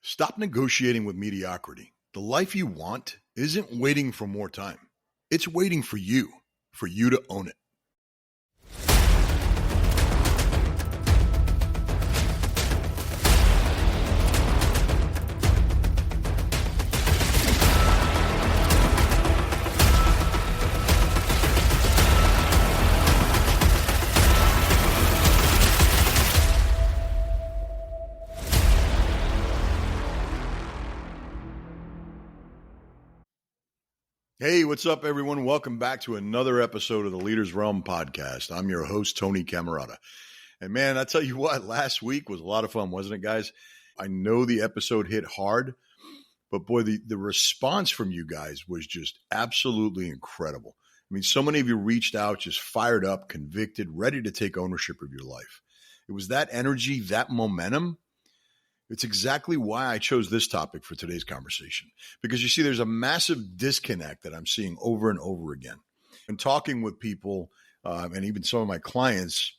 Stop negotiating with mediocrity. The life you want isn't waiting for more time. It's waiting for you to own it. Hey, what's up, everyone? Welcome back to another episode of the Leader's Realm podcast. I'm your host, Tony Cammarata. And man, I tell you what, last week was a lot of fun, wasn't it, guys? I know the episode hit hard, but boy, the response from you guys was just absolutely incredible. I mean, so many of you reached out, just fired up, convicted, ready to take ownership of your life. It was that energy, that momentum. It's exactly why I chose this topic for today's conversation. Because you see, there's a massive disconnect that I'm seeing over and over again. And talking with people and even some of my clients,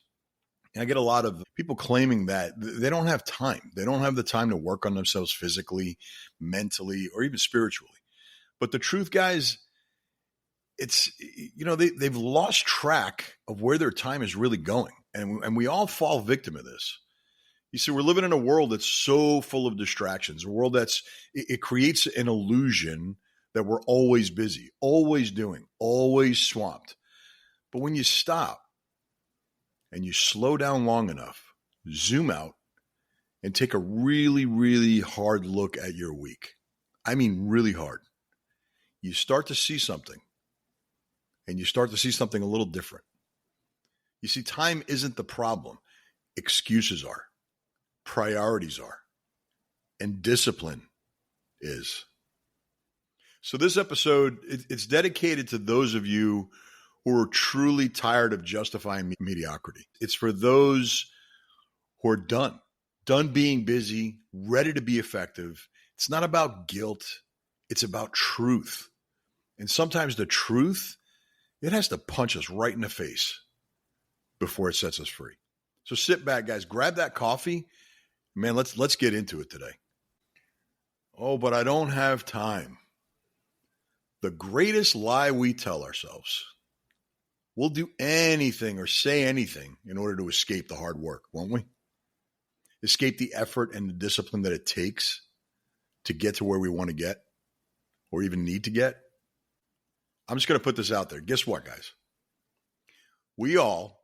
I get a lot of people claiming that they don't have time. They don't have the time to work on themselves physically, mentally, or even spiritually. But the truth, guys, it's, they've lost track of where their time is really going. And we all fall victim of this. You see, we're living in a world that's so full of distractions, a world it creates an illusion that we're always busy, always doing, always swamped. But when you stop and you slow down long enough, zoom out, and take a really, really hard look at your week, I mean really hard, you start to see something, and you start to see something a little different. You see, time isn't the problem. Excuses are. Priorities are, and discipline is. So this episode, it's dedicated to those of you who are truly tired of justifying mediocrity. It's for those who are done being busy, ready to be effective. It's not about guilt. It's about truth. And sometimes the truth, it has to punch us right in the face before it sets us free. So sit back, guys, grab that coffee. Man, let's get into it today. Oh, but I don't have time. The greatest lie we tell ourselves. We'll do anything or say anything in order to escape the hard work, won't we? Escape the effort and the discipline that it takes to get to where we want to get or even need to get. I'm just going to put this out there. Guess what, guys? We all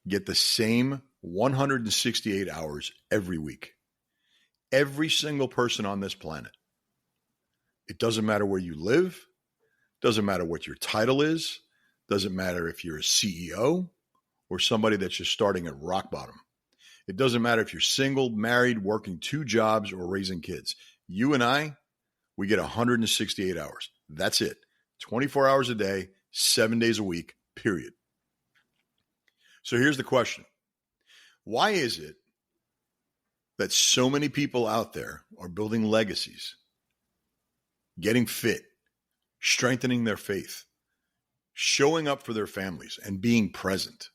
get the same 168 hours every week. Every single person on this planet. It doesn't matter where you live. Doesn't matter what your title is. Doesn't matter if you're a CEO or somebody that's just starting at rock bottom. It doesn't matter if you're single, married, working 2 jobs, or raising kids. You and I, we get 168 hours. That's it. 24 hours a day, 7 days a week, period. So here's the question. Why is it that so many people out there are building legacies, getting fit, strengthening their faith, showing up for their families, and being present,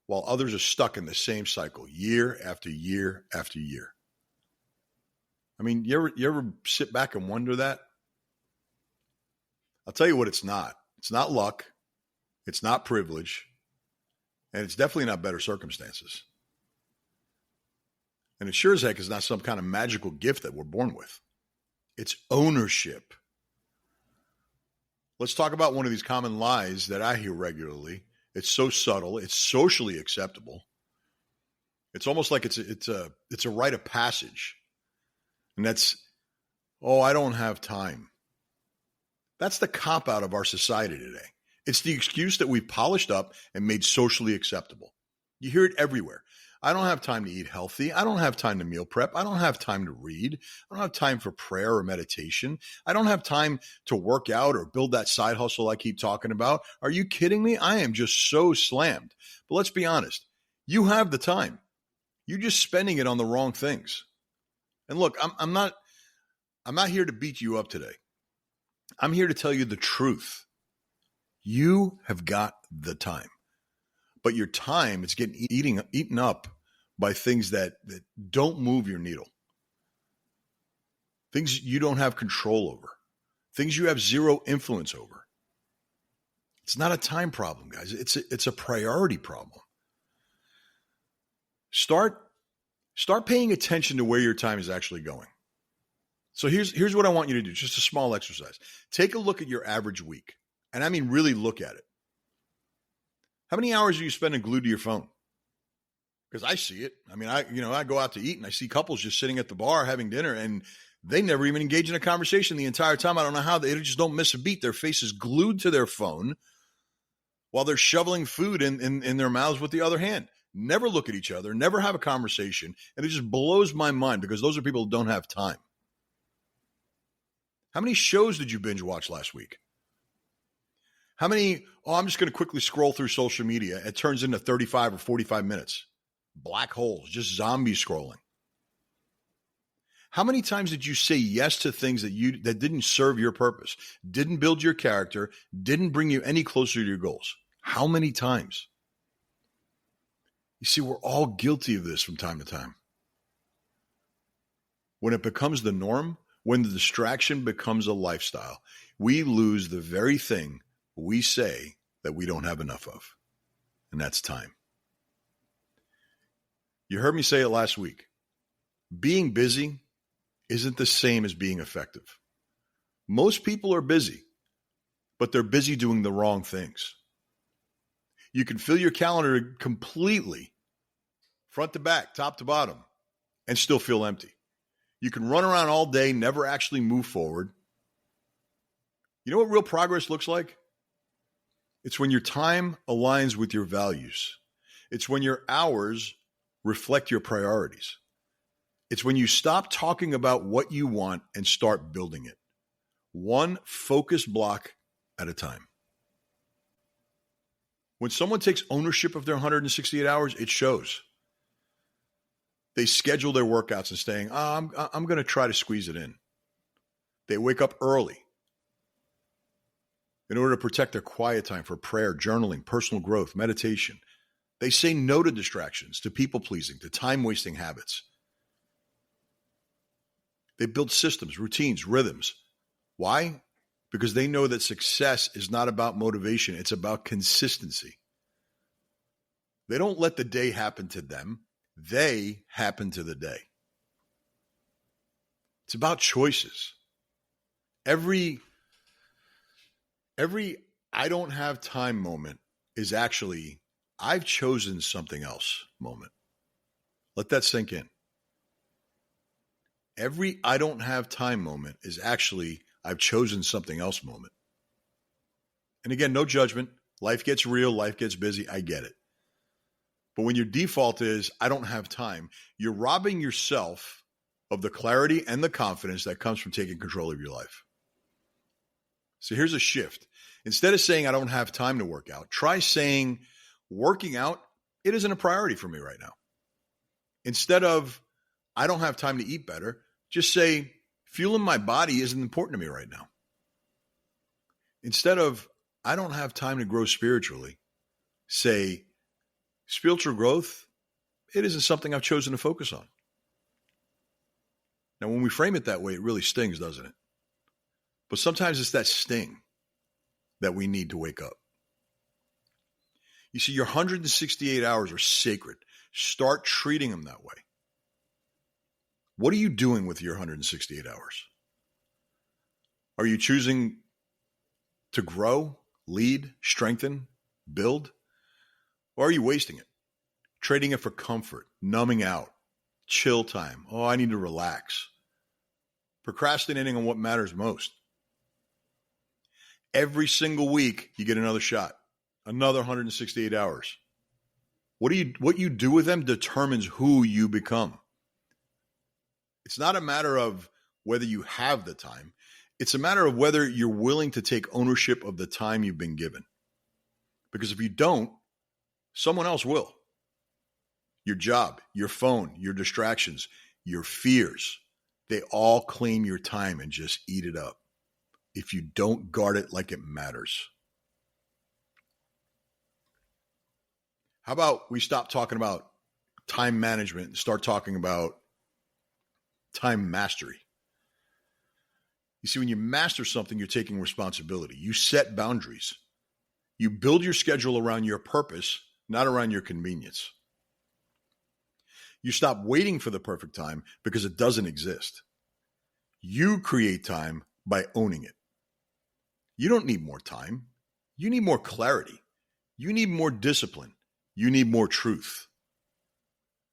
while others are stuck in the same cycle year after year after year? I mean, you ever sit back and wonder that? I'll tell you what it's not. It's not luck. It's not privilege. And it's definitely not better circumstances. And it sure as heck is not some kind of magical gift that we're born with. It's ownership. Let's talk about one of these common lies that I hear regularly. It's so subtle. It's socially acceptable. It's almost like it's a rite of passage. And that's, oh, I don't have time. That's the cop-out of our society today. It's the excuse that we've polished up and made socially acceptable. You hear it everywhere. I don't have time to eat healthy. I don't have time to meal prep. I don't have time to read. I don't have time for prayer or meditation. I don't have time to work out or build that side hustle I keep talking about. Are you kidding me? I am just so slammed. But let's be honest. You have the time. You're just spending it on the wrong things. And look, I'm not here to beat you up today. I'm here to tell you the truth. You have got the time. But your time is getting eaten up by things that don't move your needle. things you don't have control over, things you have zero influence over. It's not a time problem, guys. It's a priority problem. Start paying attention to where your time is actually going. So here's what I want you to do, just a small exercise. Take a look at your average week. And I mean, really look at it. How many hours are you spending glued to your phone? Because I see it. I mean, I go out to eat and I see couples just sitting at the bar having dinner and they never even engage in a conversation the entire time. I don't know how. They just don't miss a beat. Their face is glued to their phone while they're shoveling food in their mouths with the other hand. Never look at each other, never have a conversation. And it just blows my mind because those are people who don't have time. How many shows did you binge watch last week? How many, I'm just going to quickly scroll through social media. It turns into 35 or 45 minutes. Black holes, just zombie scrolling. How many times did you say yes to things that didn't serve your purpose, didn't build your character, didn't bring you any closer to your goals? How many times? You see, we're all guilty of this from time to time. When it becomes the norm, when the distraction becomes a lifestyle, we lose the very thing we say that we don't have enough of, and that's time. You heard me say it last week. Being busy isn't the same as being effective. Most people are busy, but they're busy doing the wrong things. You can fill your calendar completely, front to back, top to bottom, and still feel empty. You can run around all day, never actually move forward. You know what real progress looks like? It's when your time aligns with your values. It's when your hours reflect your priorities. It's when you stop talking about what you want and start building it. One focused block at a time. When someone takes ownership of their 168 hours, it shows. They schedule their workouts and saying, I'm going to try to squeeze it in. They wake up early in order to protect their quiet time for prayer, journaling, personal growth, meditation. They say no to distractions, to people-pleasing, to time-wasting habits. They build systems, routines, rhythms. Why? Because they know that success is not about motivation. It's about consistency. They don't let the day happen to them. They happen to the day. It's about choices. Every I don't have time moment is actually I've chosen something else moment. Let that sink in. Every I don't have time moment is actually I've chosen something else moment. And again, no judgment. Life gets real. Life gets busy. I get it. But when your default is I don't have time, you're robbing yourself of the clarity and the confidence that comes from taking control of your life. So here's a shift. Instead of saying I don't have time to work out, try saying working out, it isn't a priority for me right now. Instead of I don't have time to eat better, just say fueling my body isn't important to me right now. Instead of I don't have time to grow spiritually, say spiritual growth, it isn't something I've chosen to focus on. Now, when we frame it that way, it really stings, doesn't it? But sometimes it's that sting that we need to wake up. You see, your 168 hours are sacred. Start treating them that way. What are you doing with your 168 hours? Are you choosing to grow, lead, strengthen, build? Or are you wasting it? Trading it for comfort, numbing out, chill time. Oh, I need to relax. Procrastinating on what matters most. Every single week, you get another shot, another 168 hours. What you do with them determines who you become. It's not a matter of whether you have the time. It's a matter of whether you're willing to take ownership of the time you've been given. Because if you don't, someone else will. Your job, your phone, your distractions, your fears, they all claim your time and just eat it up if you don't guard it like it matters. How about we stop talking about time management and start talking about time mastery? You see, when you master something, you're taking responsibility. You set boundaries. You build your schedule around your purpose, not around your convenience. You stop waiting for the perfect time because it doesn't exist. You create time by owning it. You don't need more time. You need more clarity. You need more discipline. You need more truth.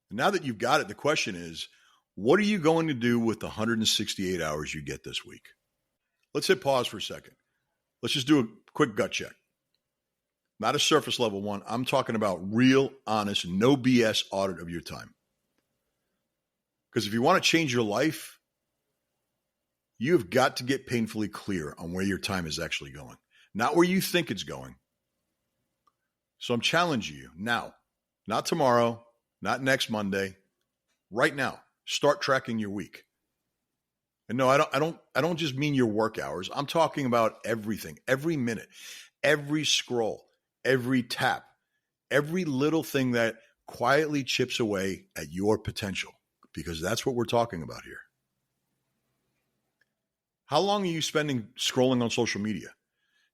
And now that you've got it, the question is, what are you going to do with the 168 hours you get this week? Let's hit pause for a second. Let's just do a quick gut check. Not a surface level one. I'm talking about real, honest, no BS audit of your time. Because if you want to change your life, you've got to get painfully clear on where your time is actually going, not where you think it's going. So I'm challenging you now, not tomorrow, not next Monday, right now. Start tracking your week. And no, I don't just mean your work hours. I'm talking about everything, every minute, every scroll, every tap, every little thing that quietly chips away at your potential, because that's what we're talking about here. How long are you spending scrolling on social media?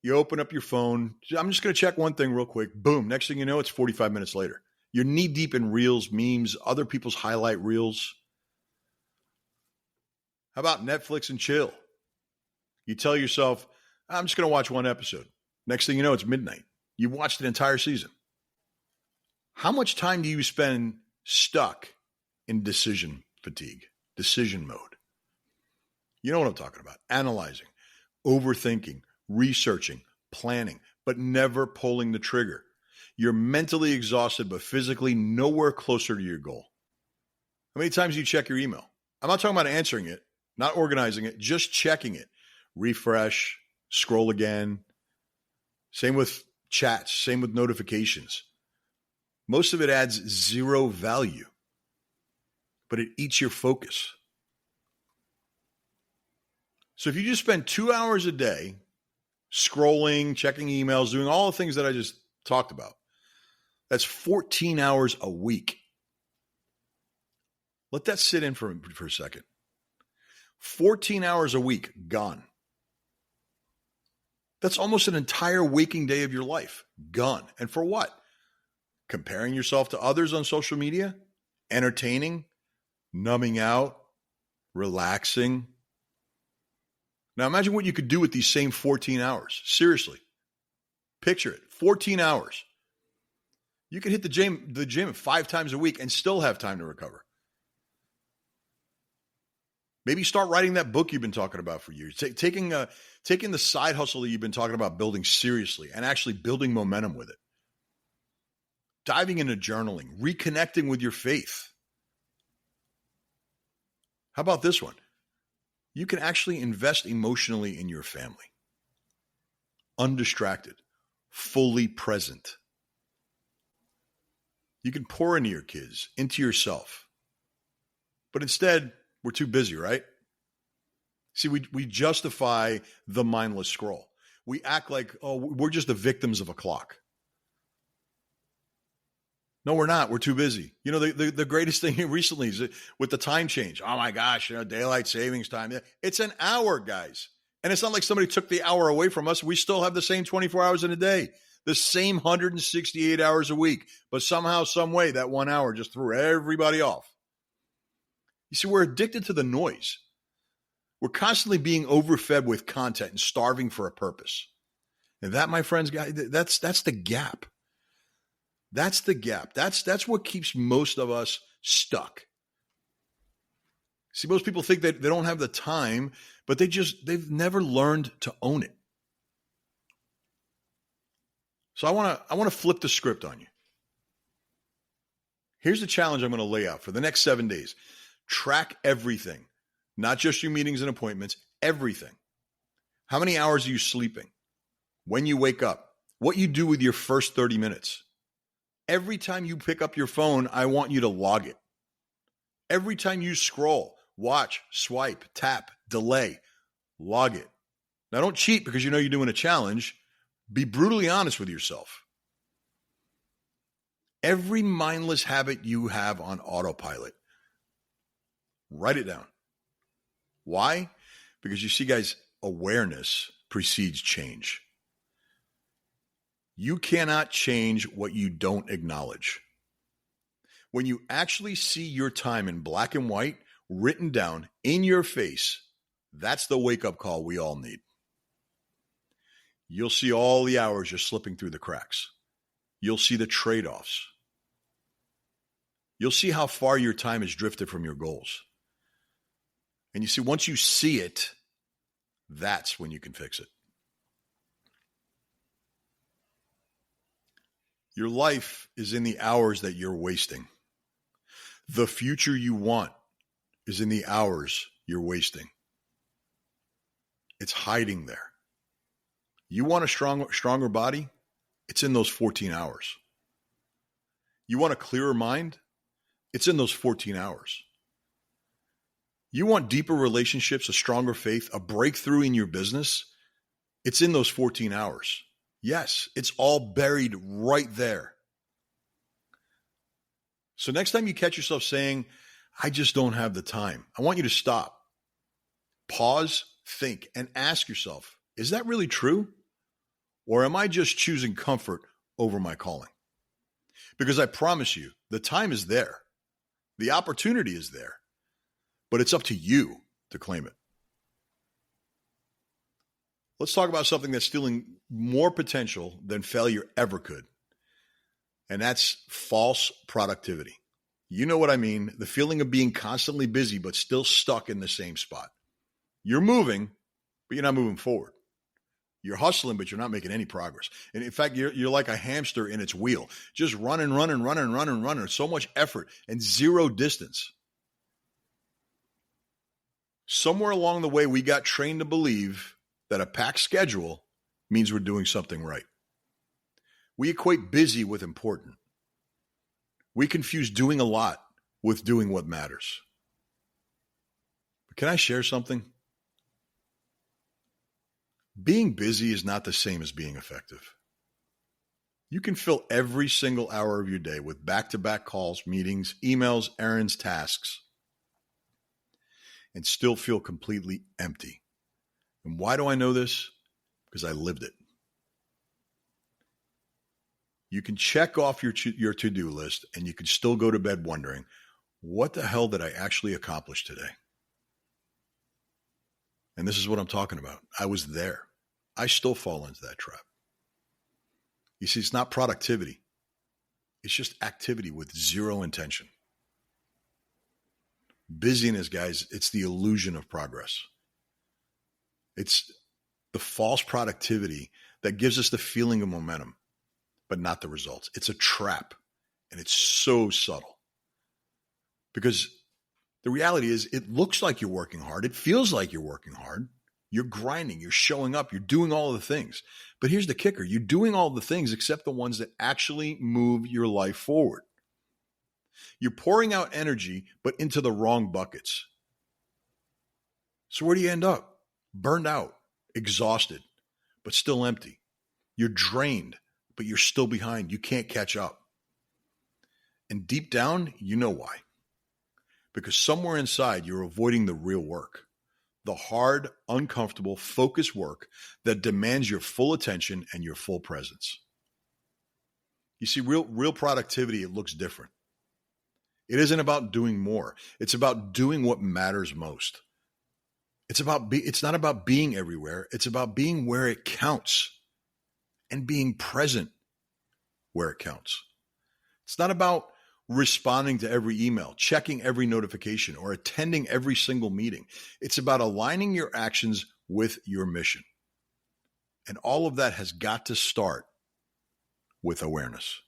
You open up your phone. I'm just going to check one thing real quick. Boom. Next thing you know, it's 45 minutes later. You're knee deep in reels, memes, other people's highlight reels. How about Netflix and chill? You tell yourself, I'm just going to watch one episode. Next thing you know, it's midnight. You've watched an entire season. How much time do you spend stuck in decision fatigue, decision mode? You know what I'm talking about. Analyzing, overthinking, researching, planning, but never pulling the trigger. You're mentally exhausted, but physically nowhere closer to your goal. How many times do you check your email? I'm not talking about answering it, not organizing it, just checking it. Refresh, scroll again. Same with chats, same with notifications. Most of it adds zero value, but it eats your focus. So if you just spend 2 hours a day scrolling, checking emails, doing all the things that I just talked about, that's 14 hours a week. Let that sit in for a second. 14 hours a week gone. That's almost an entire waking day of your life gone. And for what? Comparing yourself to others on social media, entertaining, numbing out, relaxing. Now imagine what you could do with these same 14 hours. Seriously. Picture it. 14 hours. You could hit the gym 5 times a week and still have time to recover. Maybe start writing that book you've been talking about for years. Taking the side hustle that you've been talking about building seriously and actually building momentum with it. Diving into journaling, reconnecting with your faith. How about this one? You can actually invest emotionally in your family. Undistracted, fully present. You can pour into your kids, into yourself. But instead, we're too busy, right? See, we justify the mindless scroll. We act like, oh, we're just the victims of a clock. No, we're not. We're too busy. You know, the greatest thing recently is with the time change. Oh my gosh, daylight savings time. It's an hour, guys. And it's not like somebody took the hour away from us. We still have the same 24 hours in a day, the same 168 hours a week. But somehow, some way, that 1 hour just threw everybody off. You see, we're addicted to the noise. We're constantly being overfed with content and starving for a purpose. And that, my friends, guys, that's the gap. That's the gap. That's what keeps most of us stuck. See, most people think that they don't have the time, but they've never learned to own it. So I want to flip the script on you. Here's the challenge I'm going to lay out for the next 7 days. Track everything, not just your meetings and appointments, everything. How many hours are you sleeping? When you wake up? What you do with your first 30 minutes? Every time you pick up your phone, I want you to log it. Every time you scroll, watch, swipe, tap, delay, log it. Now don't cheat because you know you're doing a challenge. Be brutally honest with yourself. Every mindless habit you have on autopilot, write it down. Why? Because you see, guys, awareness precedes change. You cannot change what you don't acknowledge. When you actually see your time in black and white, written down in your face, that's the wake-up call we all need. You'll see all the hours you're slipping through the cracks. You'll see the trade-offs. You'll see how far your time has drifted from your goals. And you see, once you see it, that's when you can fix it. Your life is in the hours that you're wasting. The future you want is in the hours you're wasting. It's hiding there. You want a stronger body? It's in those 14 hours. You want a clearer mind? It's in those 14 hours. You want deeper relationships, a stronger faith, a breakthrough in your business? It's in those 14 hours. Yes, it's all buried right there. So next time you catch yourself saying, I just don't have the time, I want you to stop, pause, think, and ask yourself, is that really true? Or am I just choosing comfort over my calling? Because I promise you, the time is there. The opportunity is there. But it's up to you to claim it. Let's talk about something that's stealing more potential than failure ever could. And that's false productivity. You know what I mean? The feeling of being constantly busy, but still stuck in the same spot. You're moving, but you're not moving forward. You're hustling, but you're not making any progress. And in fact, you're like a hamster in its wheel, just running. So much effort and zero distance. Somewhere along the way, we got trained to believe that a packed schedule means we're doing something right. We equate busy with important. We confuse doing a lot with doing what matters. But can I share something? Being busy is not the same as being effective. You can fill every single hour of your day with back-to-back calls, meetings, emails, errands, tasks, and still feel completely empty. And why do I know this? Because I lived it. You can check off your to-do list and you can still go to bed wondering, what the hell did I actually accomplish today? And this is what I'm talking about. I was there. I still fall into that trap. You see, it's not productivity. It's just activity with zero intention. Busyness, guys, it's the illusion of progress. It's the false productivity that gives us the feeling of momentum, but not the results. It's a trap, and it's so subtle. Because the reality is, it looks like you're working hard. It feels like you're working hard. You're grinding. You're showing up. You're doing all of the things. But here's the kicker. You're doing all the things except the ones that actually move your life forward. You're pouring out energy, but into the wrong buckets. So where do you end up? Burned out, exhausted, but still empty. You're drained, but you're still behind. You can't catch up. And deep down, you know why. Because somewhere inside, you're avoiding the real work. The hard, uncomfortable, focused work that demands your full attention and your full presence. You see, real productivity, it looks different. It isn't about doing more. It's about doing what matters most. It's not about being everywhere. It's about being where it counts and being present where it counts. It's not about responding to every email, checking every notification, or attending every single meeting. It's about aligning your actions with your mission. And all of that has got to start with awareness.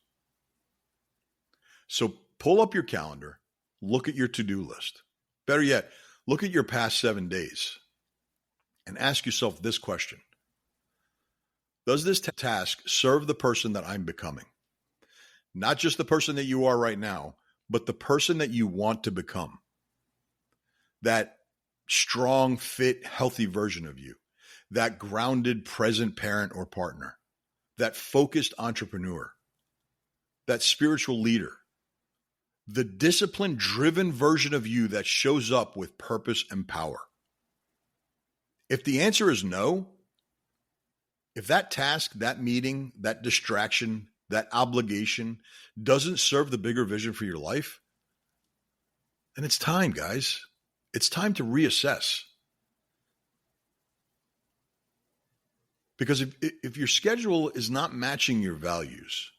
So pull up your calendar, look at your to-do list. Better yet, look at your past 7 days and ask yourself this question. Does this task serve the person that I'm becoming? Not just the person that you are right now, but the person that you want to become. That strong, fit, healthy version of you. That grounded, present parent or partner. That focused entrepreneur. That spiritual leader. The disciplined, driven version of you that shows up with purpose and power. If the answer is no, if that task, that meeting, that distraction, that obligation doesn't serve the bigger vision for your life, then it's time, guys. It's time to reassess. Because if your schedule is not matching your values,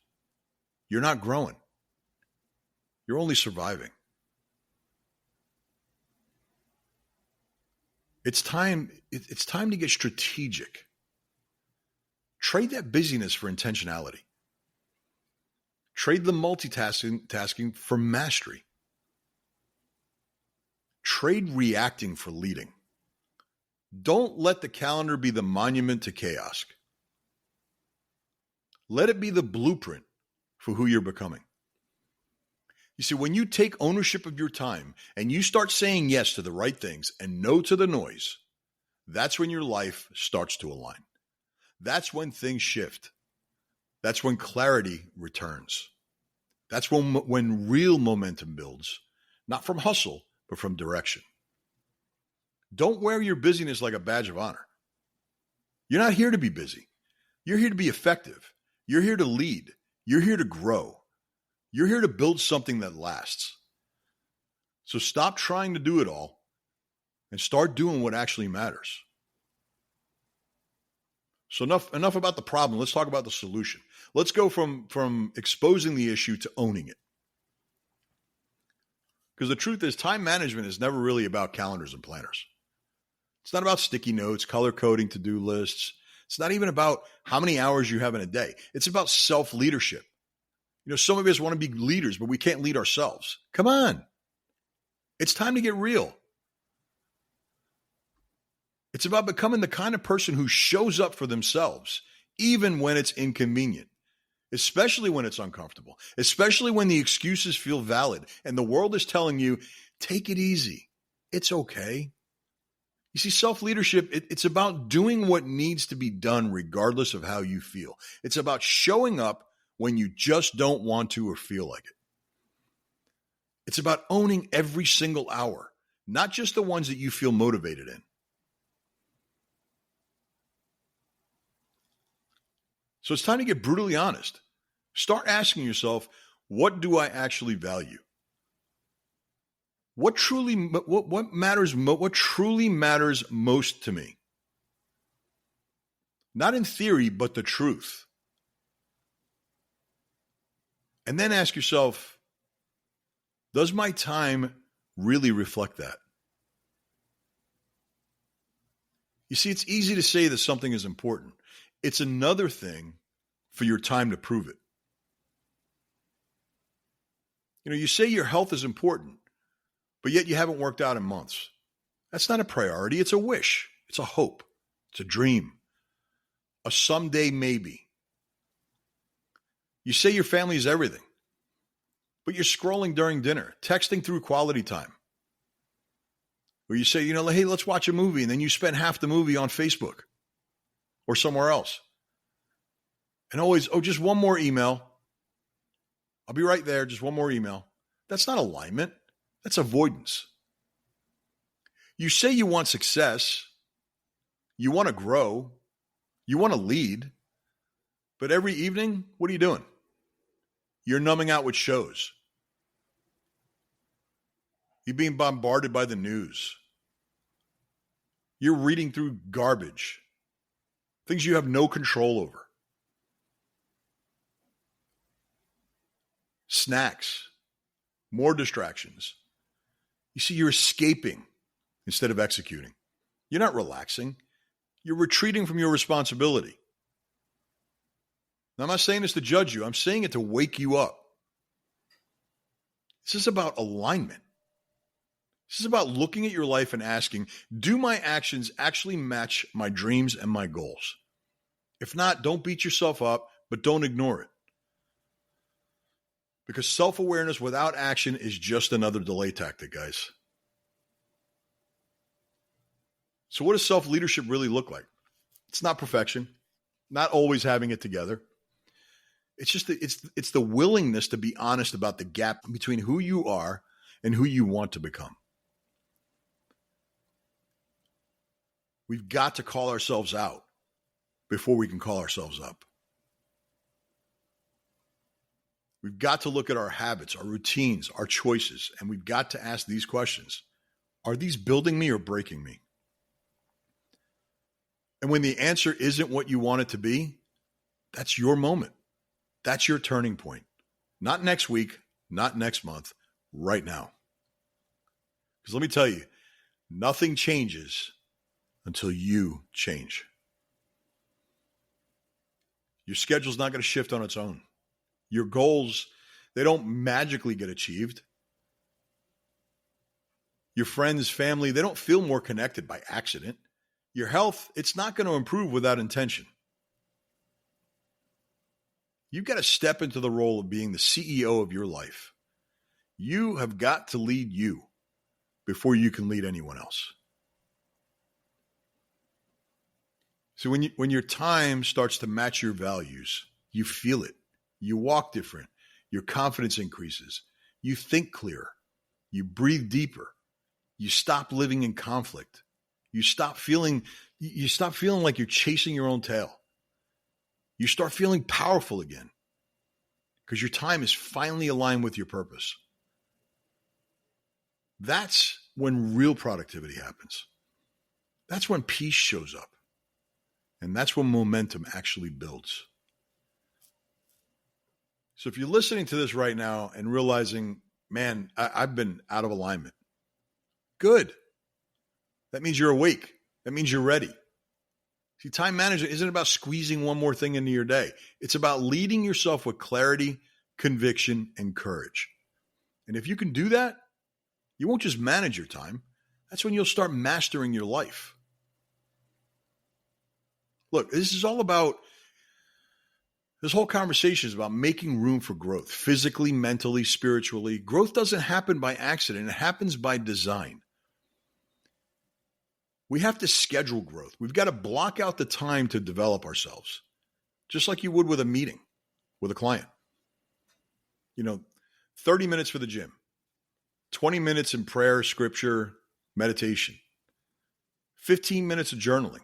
you're not growing. You're only surviving. It's time to get strategic. Trade that busyness for intentionality. Trade the multitasking for mastery. Trade reacting for leading. Don't let the calendar be the monument to chaos. Let it be the blueprint for who you're becoming. You see, when you take ownership of your time and you start saying yes to the right things and no to the noise, that's when your life starts to align. That's when things shift. That's when clarity returns. That's when real momentum builds, not from hustle, but from direction. Don't wear your busyness like a badge of honor. You're not here to be busy. You're here to be effective. You're here to lead. You're here to grow. You're here to build something that lasts. So stop trying to do it all and start doing what actually matters. So enough about the problem. Let's talk about the solution. Let's go from exposing the issue to owning it. Because the truth is, time management is never really about calendars and planners. It's not about sticky notes, color coding to-do lists. It's not even about how many hours you have in a day. It's about self-leadership. You know, some of us want to be leaders, but we can't lead ourselves. Come on. It's time to get real. It's about becoming the kind of person who shows up for themselves, even when it's inconvenient, especially when it's uncomfortable, especially when the excuses feel valid and the world is telling you, take it easy. It's okay. You see, self-leadership, it's about doing what needs to be done regardless of how you feel. It's about showing up when you just don't want to or feel like it. It's about owning every single hour, not just the ones that you feel motivated in. So it's time to get brutally honest. Start asking yourself, what do I actually value? What truly matters most to me? Not in theory, but the truth. And then ask yourself, does my time really reflect that? You see, it's easy to say that something is important. It's another thing for your time to prove it. You know, you say your health is important, but yet you haven't worked out in months. That's not a priority. It's a wish. It's a hope. It's a dream. A someday maybe. You say your family is everything, but you're scrolling during dinner, texting through quality time. Or you say, hey, let's watch a movie, and then you spend half the movie on Facebook or somewhere else. And always, just one more email. I'll be right there, just one more email. That's not alignment. That's avoidance. You say you want success, you want to grow, you want to lead, but every evening, what are you doing? You're numbing out with shows. You're being bombarded by the news. You're reading through garbage, things you have no control over. Snacks, more distractions. You see, you're escaping instead of executing. You're not relaxing. You're retreating from your responsibility. Now, I'm not saying this to judge you. I'm saying it to wake you up. This is about alignment. This is about looking at your life and asking, do my actions actually match my dreams and my goals? If not, don't beat yourself up, but don't ignore it. Because self-awareness without action is just another delay tactic, guys. So what does self-leadership really look like? It's not perfection, not always having it together. It's just it's the willingness to be honest about the gap between who you are and who you want to become. We've got to call ourselves out before we can call ourselves up. We've got to look at our habits, our routines, our choices, and we've got to ask these questions. Are these building me or breaking me? And when the answer isn't what you want it to be, that's your moment. That's your turning point. Not next week, not next month, right now. Because let me tell you, nothing changes until you change. Your schedule's not going to shift on its own. Your goals, they don't magically get achieved. Your friends, family, they don't feel more connected by accident. Your health, it's not going to improve without intention. You've got to step into the role of being the CEO of your life. You have got to lead you before you can lead anyone else. So when your time starts to match your values, you feel it. You walk different. Your confidence increases. You think clearer. You breathe deeper. You stop living in conflict. You stop feeling like you're chasing your own tail. You start feeling powerful again because your time is finally aligned with your purpose. That's when real productivity happens. That's when peace shows up. And that's when momentum actually builds. So if you're listening to this right now and realizing, man, I've been out of alignment, good. That means you're awake. That means you're ready. See, time management isn't about squeezing one more thing into your day. It's about leading yourself with clarity, conviction, and courage. And if you can do that, you won't just manage your time. That's when you'll start mastering your life. Look, this whole conversation is about making room for growth, physically, mentally, spiritually. Growth doesn't happen by accident. It happens by design. We have to schedule growth. We've got to block out the time to develop ourselves, just like you would with a meeting with a client. 30 minutes for the gym, 20 minutes in prayer, scripture, meditation, 15 minutes of journaling.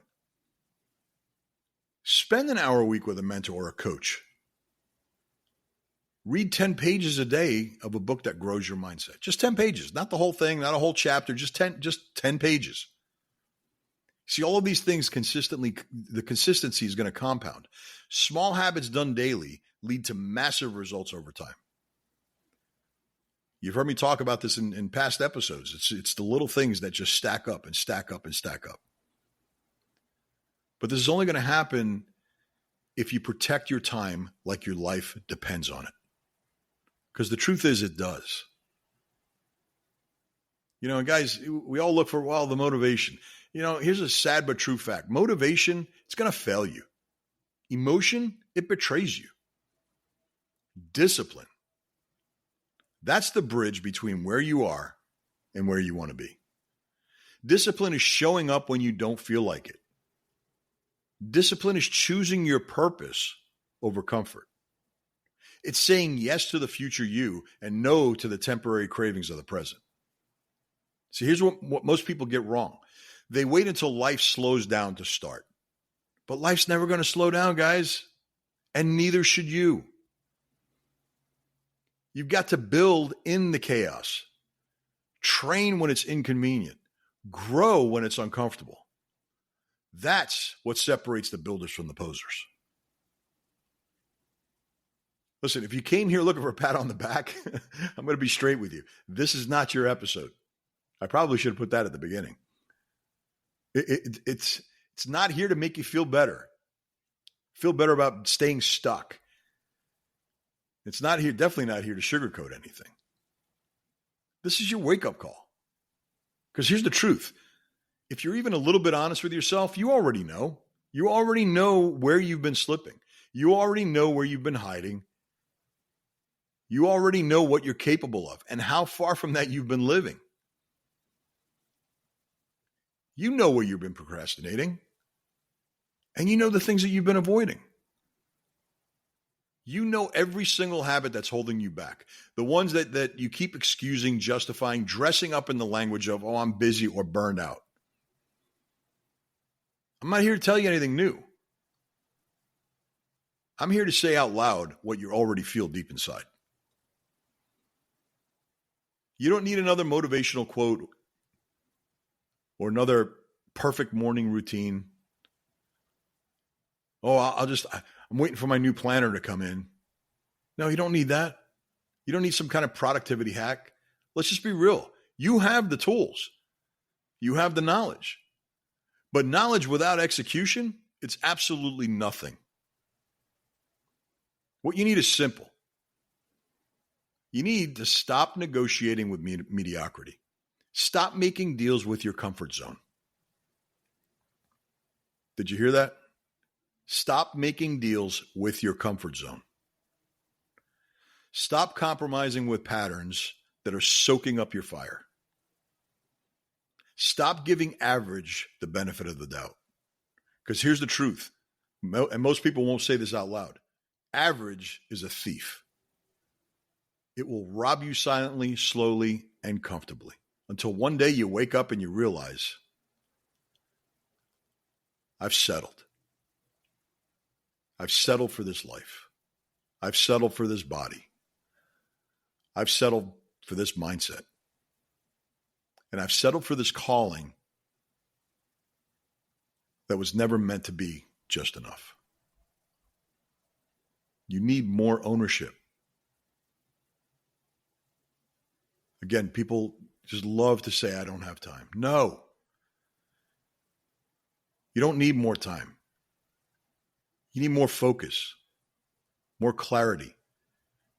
Spend an hour a week with a mentor or a coach. Read 10 pages a day of a book that grows your mindset. Just 10 pages, not the whole thing, not a whole chapter, just 10 pages. See, all of these things the consistency is going to compound. Small habits done daily lead to massive results over time. You've heard me talk about this in past episodes. It's the little things that just stack up and stack up and stack up. But this is only going to happen if you protect your time like your life depends on it. Because the truth is, it does. Guys, we all look for, the motivation. Here's a sad but true fact. Motivation, it's going to fail you. Emotion, it betrays you. Discipline, that's the bridge between where you are and where you want to be. Discipline is showing up when you don't feel like it. Discipline is choosing your purpose over comfort. It's saying yes to the future you and no to the temporary cravings of the present. See, here's what most people get wrong. They wait until life slows down to start. But life's never going to slow down, guys, and neither should you. You've got to build in the chaos. Train when it's inconvenient. Grow when it's uncomfortable. That's what separates the builders from the posers. Listen, if you came here looking for a pat on the back, I'm going to be straight with you. This is not your episode. I probably should have put that at the beginning. It's not here to make you feel better. Feel better about staying stuck. It's not here, definitely not here to sugarcoat anything. This is your wake-up call. Because here's the truth. If you're even a little bit honest with yourself, you already know. You already know where you've been slipping. You already know where you've been hiding. You already know what you're capable of and how far from that you've been living. You know where you've been procrastinating. And you know the things that you've been avoiding. You know every single habit that's holding you back. The ones that you keep excusing, justifying, dressing up in the language of, I'm busy or burned out. I'm not here to tell you anything new. I'm here to say out loud what you already feel deep inside. You don't need another motivational quote or another perfect morning routine. Oh, I'm waiting for my new planner to come in. No, you don't need that. You don't need some kind of productivity hack. Let's just be real. You have the tools. You have the knowledge. But knowledge without execution, it's absolutely nothing. What you need is simple. You need to stop negotiating with mediocrity. Stop making deals with your comfort zone. Did you hear that? Stop making deals with your comfort zone. Stop compromising with patterns that are soaking up your fire. Stop giving average the benefit of the doubt. Because here's the truth, and most people won't say this out loud. Average is a thief. It will rob you silently, slowly, and comfortably until one day you wake up and you realize, I've settled. I've settled for this life. I've settled for this body. I've settled for this mindset. And I've settled for this calling that was never meant to be just enough. You need more ownership. Again, people just love to say, I don't have time. No. You don't need more time. You need more focus, more clarity,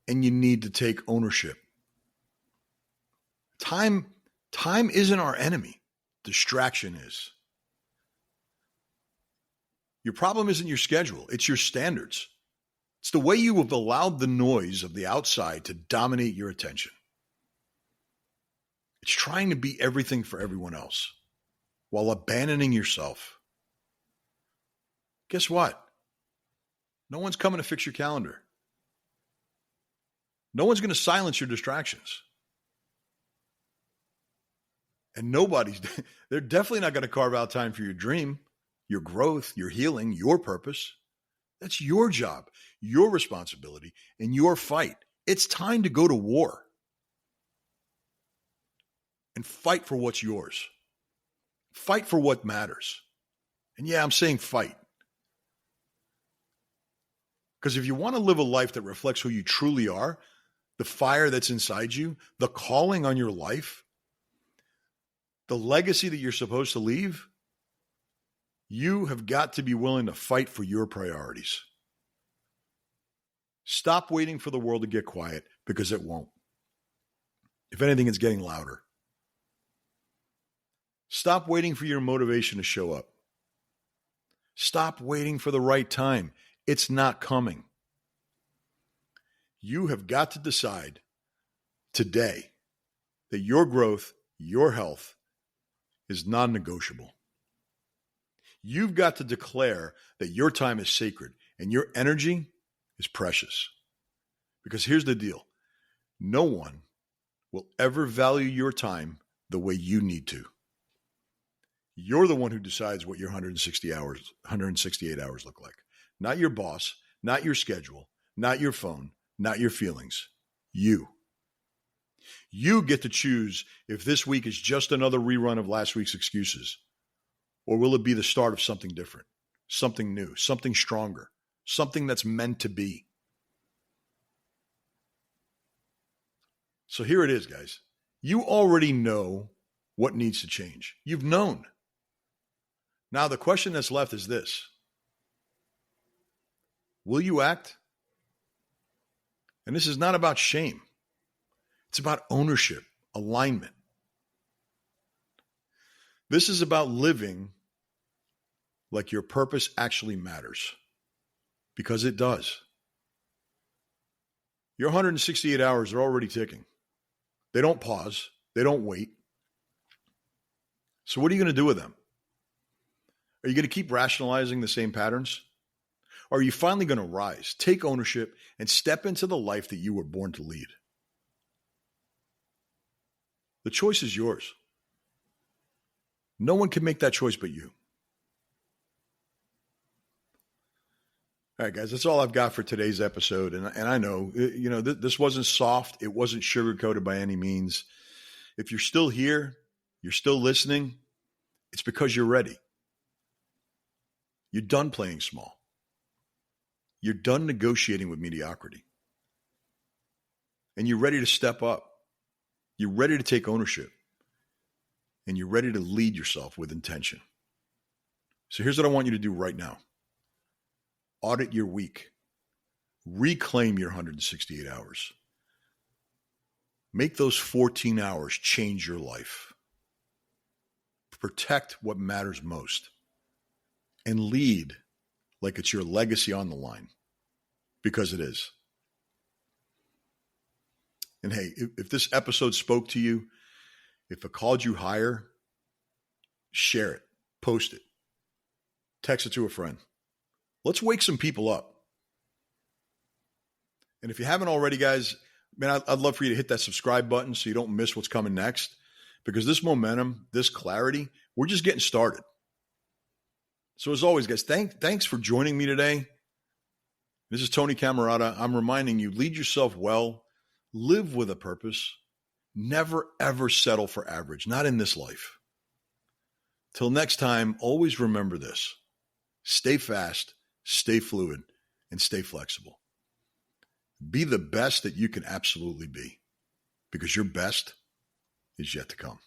and you need to take ownership. Time isn't our enemy. Distraction is. Your problem isn't your schedule. It's your standards. It's the way you have allowed the noise of the outside to dominate your attention. It's trying to be everything for everyone else while abandoning yourself. Guess what? No one's coming to fix your calendar. No one's going to silence your distractions. And they're definitely not going to carve out time for your dream, your growth, your healing, your purpose. That's your job, your responsibility, and your fight. It's time to go to war and fight for what's yours. Fight for what matters. And yeah, I'm saying fight. Because if you want to live a life that reflects who you truly are, the fire that's inside you, the calling on your life, the legacy that you're supposed to leave, you have got to be willing to fight for your priorities. Stop waiting for the world to get quiet, because it won't. If anything, it's getting louder. Stop waiting for your motivation to show up. Stop waiting for the right time. It's not coming. You have got to decide today that your growth, your health is non-negotiable. You've got to declare that your time is sacred and your energy is precious. Because here's the deal. No one will ever value your time the way you need to. You're the one who decides what your 168 hours look like. Not your boss, not your schedule, not your phone, not your feelings. You. You get to choose if this week is just another rerun of last week's excuses, or will it be the start of something different, something new, something stronger, something that's meant to be. So here it is, guys. You already know what needs to change. You've known. Now the question that's left is this. Will you act? And this is not about shame. It's about ownership, alignment. This is about living like your purpose actually matters, because it does. Your 168 hours are already ticking. They don't pause. They don't wait. So what are you going to do with them? Are you going to keep rationalizing the same patterns? Or are you finally going to rise, take ownership, and step into the life that you were born to lead? The choice is yours. No one can make that choice but you. All right, guys, that's all I've got for today's episode. And I know, this wasn't soft. It wasn't sugarcoated by any means. If you're still here, you're still listening, it's because you're ready. You're done playing small. You're done negotiating with mediocrity. And you're ready to step up. You're ready to take ownership. And you're ready to lead yourself with intention. So here's what I want you to do right now. Audit your week. Reclaim your 168 hours. Make those 14 hours change your life. Protect what matters most. And lead like it's your legacy on the line. Because it is. And hey, if this episode spoke to you, if it called you higher, share it, post it, text it to a friend. Let's wake some people up. And if you haven't already, guys, man, I'd love for you to hit that subscribe button so you don't miss what's coming next. Because this momentum, this clarity, we're just getting started. So as always, guys, thanks for joining me today. This is Tony Cammarata. I'm reminding you, lead yourself well, live with a purpose, never, ever settle for average, not in this life. Till next time, always remember this. Stay fast, stay fluid, and stay flexible. Be the best that you can absolutely be, because your best is yet to come.